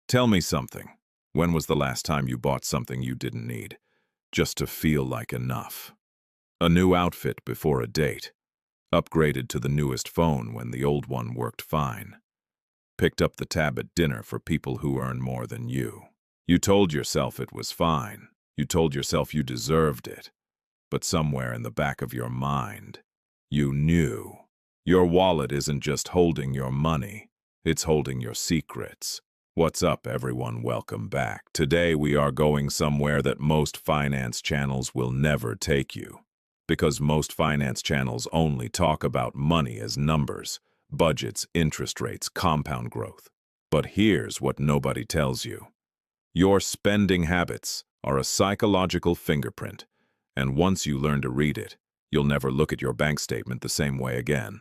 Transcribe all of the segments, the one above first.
Tell me something. When was the last time you bought something you didn't need, just to feel like enough? A new outfit before a date. Upgraded to the newest phone when the old one worked fine. Picked up the tab at dinner for people who earn more than you. You told yourself it was fine. You told yourself you deserved it. But somewhere in the back of your mind, you knew. Your wallet isn't just holding your money, it's holding your secrets. What's up, everyone? Welcome back. Today we are going somewhere that most finance channels will never take you. Because most finance channels only talk about money as numbers, budgets, interest rates, compound growth. But here's what nobody tells you. Your spending habits are a psychological fingerprint, and once you learn to read it, you'll never look at your bank statement the same way again.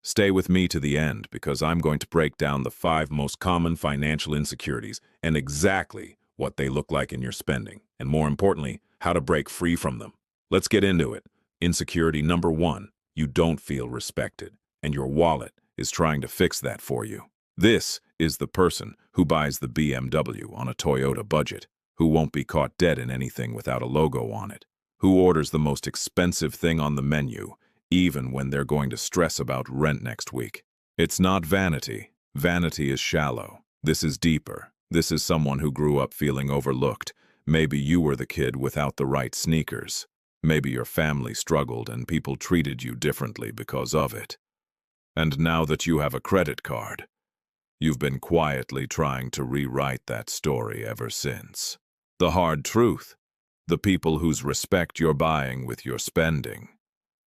Stay with me to the end because I'm going to break down the 5 most common financial insecurities and exactly what they look like in your spending, and more importantly, how to break free from them. Let's get into it. Insecurity number 1, you don't feel respected, and your wallet is trying to fix that for you. This is the person who buys the BMW on a Toyota budget, who won't be caught dead in anything without a logo on it, who orders the most expensive thing on the menu, even when they're going to stress about rent next week. It's not vanity. Vanity is shallow. This is deeper. This is someone who grew up feeling overlooked. Maybe you were the kid without the right sneakers. Maybe your family struggled and people treated you differently because of it. And now that you have a credit card, you've been quietly trying to rewrite that story ever since. The hard truth, the people whose respect you're buying with your spending,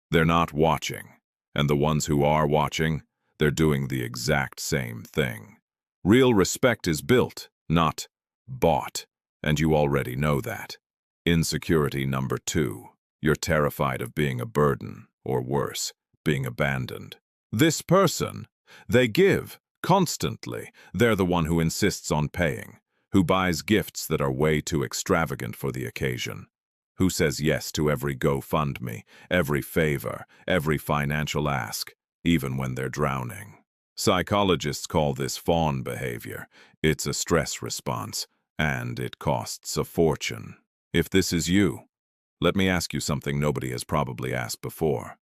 they're not watching, and the ones who are watching, they're doing the exact same thing. Real respect is built, not bought, and you already know that. Insecurity number 2, you're terrified of being a burden, or worse, being abandoned. This person, they give constantly. They're the one who insists on paying, who buys gifts that are way too extravagant for the occasion, who says yes to every GoFundMe, every favor, every financial ask, even when they're drowning. Psychologists call this fawn behavior. It's a stress response, and it costs a fortune. If this is you, let me ask you something nobody has probably asked before.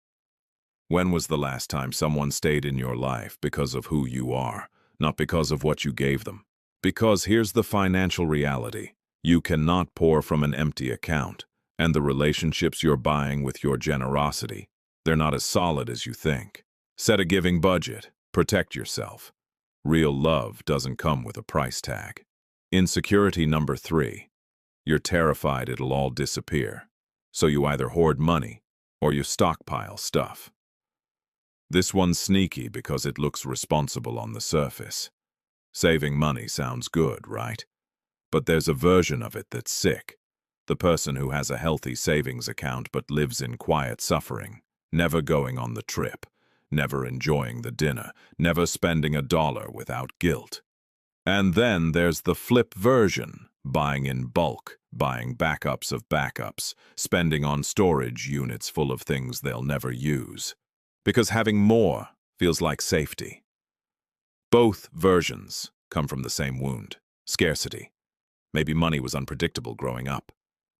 When was the last time someone stayed in your life because of who you are, not because of what you gave them? Because here's the financial reality. You cannot pour from an empty account. And the relationships you're buying with your generosity, they're not as solid as you think. Set a giving budget. Protect yourself. Real love doesn't come with a price tag. Insecurity number 3. You're terrified it'll all disappear. So you either hoard money or you stockpile stuff. This one's sneaky because it looks responsible on the surface. Saving money sounds good, right? But there's a version of it that's sick. The person who has a healthy savings account but lives in quiet suffering, never going on the trip, never enjoying the dinner, never spending $1 without guilt. And then there's the flip version, buying in bulk, buying backups of backups, spending on storage units full of things they'll never use. Because having more feels like safety. Both versions come from the same wound, scarcity. Maybe money was unpredictable growing up.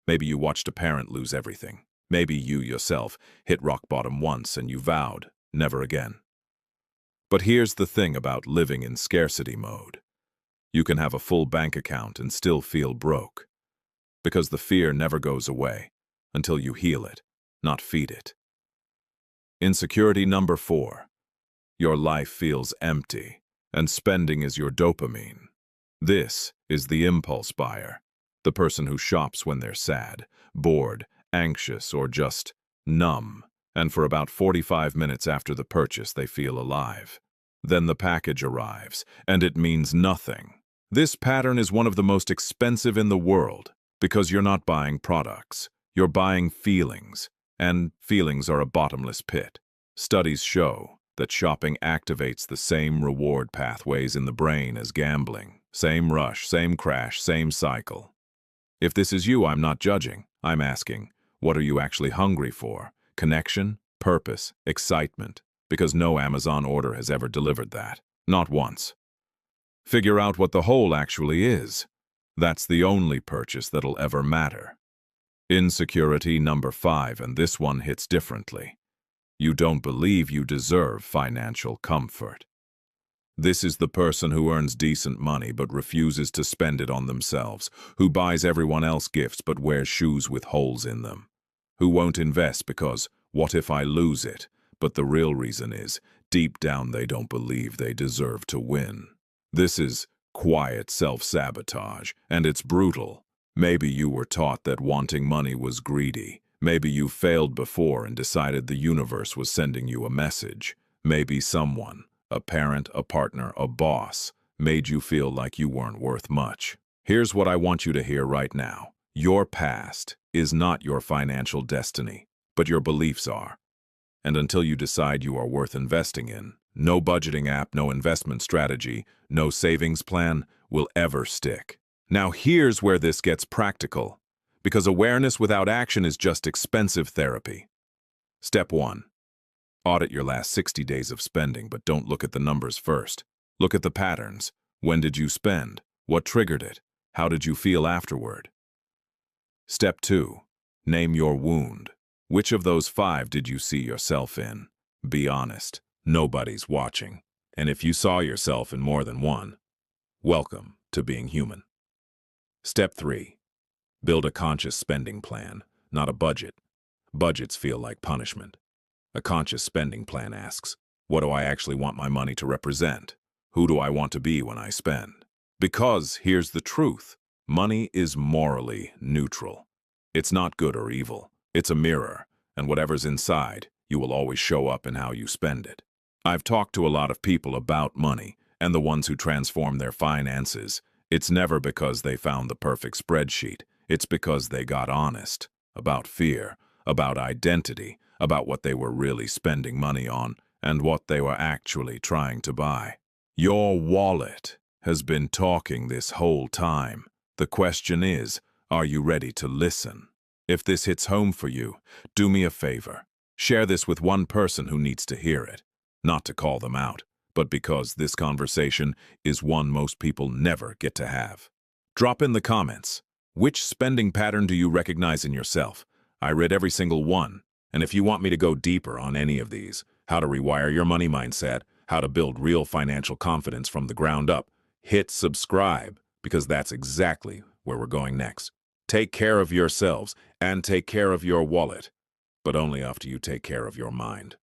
Maybe you watched a parent lose everything. Maybe you yourself hit rock bottom once and you vowed, never again. But here's the thing about living in scarcity mode. You can have a full bank account and still feel broke. Because the fear never goes away until you heal it, not feed it. Insecurity number 4. Your life feels empty, and spending is your dopamine. This is the impulse buyer. The person who shops when they're sad, bored, anxious, or just numb, and for about 45 minutes after the purchase they feel alive. Then the package arrives, and it means nothing. This pattern is one of the most expensive in the world, because you're not buying products, you're buying feelings, and feelings are a bottomless pit. Studies show that shopping activates the same reward pathways in the brain as gambling. Same rush, same crash, same cycle. If this is you, I'm not judging. I'm asking, what are you actually hungry for? Connection, purpose, excitement. Because no Amazon order has ever delivered that. Not once. Figure out what the whole actually is. That's the only purchase that'll ever matter. Insecurity number 5, and this one hits differently. You don't believe you deserve financial comfort. This is the person who earns decent money but refuses to spend it on themselves, who buys everyone else gifts but wears shoes with holes in them, who won't invest because, what if I lose it? But the real reason is, deep down they don't believe they deserve to win. This is quiet self-sabotage, and it's brutal. Maybe you were taught that wanting money was greedy. Maybe you failed before and decided the universe was sending you a message. Maybe someone, a parent, a partner, a boss, made you feel like you weren't worth much. Here's what I want you to hear right now. Your past is not your financial destiny, but your beliefs are. And until you decide you are worth investing in, no budgeting app, no investment strategy, no savings plan will ever stick. Now here's where this gets practical, because awareness without action is just expensive therapy. Step 1. Audit your last 60 days of spending, but don't look at the numbers first. Look at the patterns. When did you spend? What triggered it? How did you feel afterward? Step 2. Name your wound. Which of those 5 did you see yourself in? Be honest. Nobody's watching. And if you saw yourself in more than one, welcome to being human. Step 3. Build a conscious spending plan, not a budget. Budgets feel like punishment. A conscious spending plan asks, what do I actually want my money to represent? Who do I want to be when I spend? Because here's the truth. Money is morally neutral. It's not good or evil. It's a mirror, and whatever's inside, you will always show up in how you spend it. I've talked to a lot of people about money, and the ones who transform their finances. It's never because they found the perfect spreadsheet. It's because they got honest about fear, about identity, about what they were really spending money on, and what they were actually trying to buy. Your wallet has been talking this whole time. The question is, are you ready to listen? If this hits home for you, do me a favor. Share this with one person who needs to hear it. Not to call them out, but because this conversation is one most people never get to have. Drop in the comments. Which spending pattern do you recognize in yourself? I read every single one. And if you want me to go deeper on any of these, how to rewire your money mindset, how to build real financial confidence from the ground up, hit subscribe, because that's exactly where we're going next. Take care of yourselves and take care of your wallet, but only after you take care of your mind.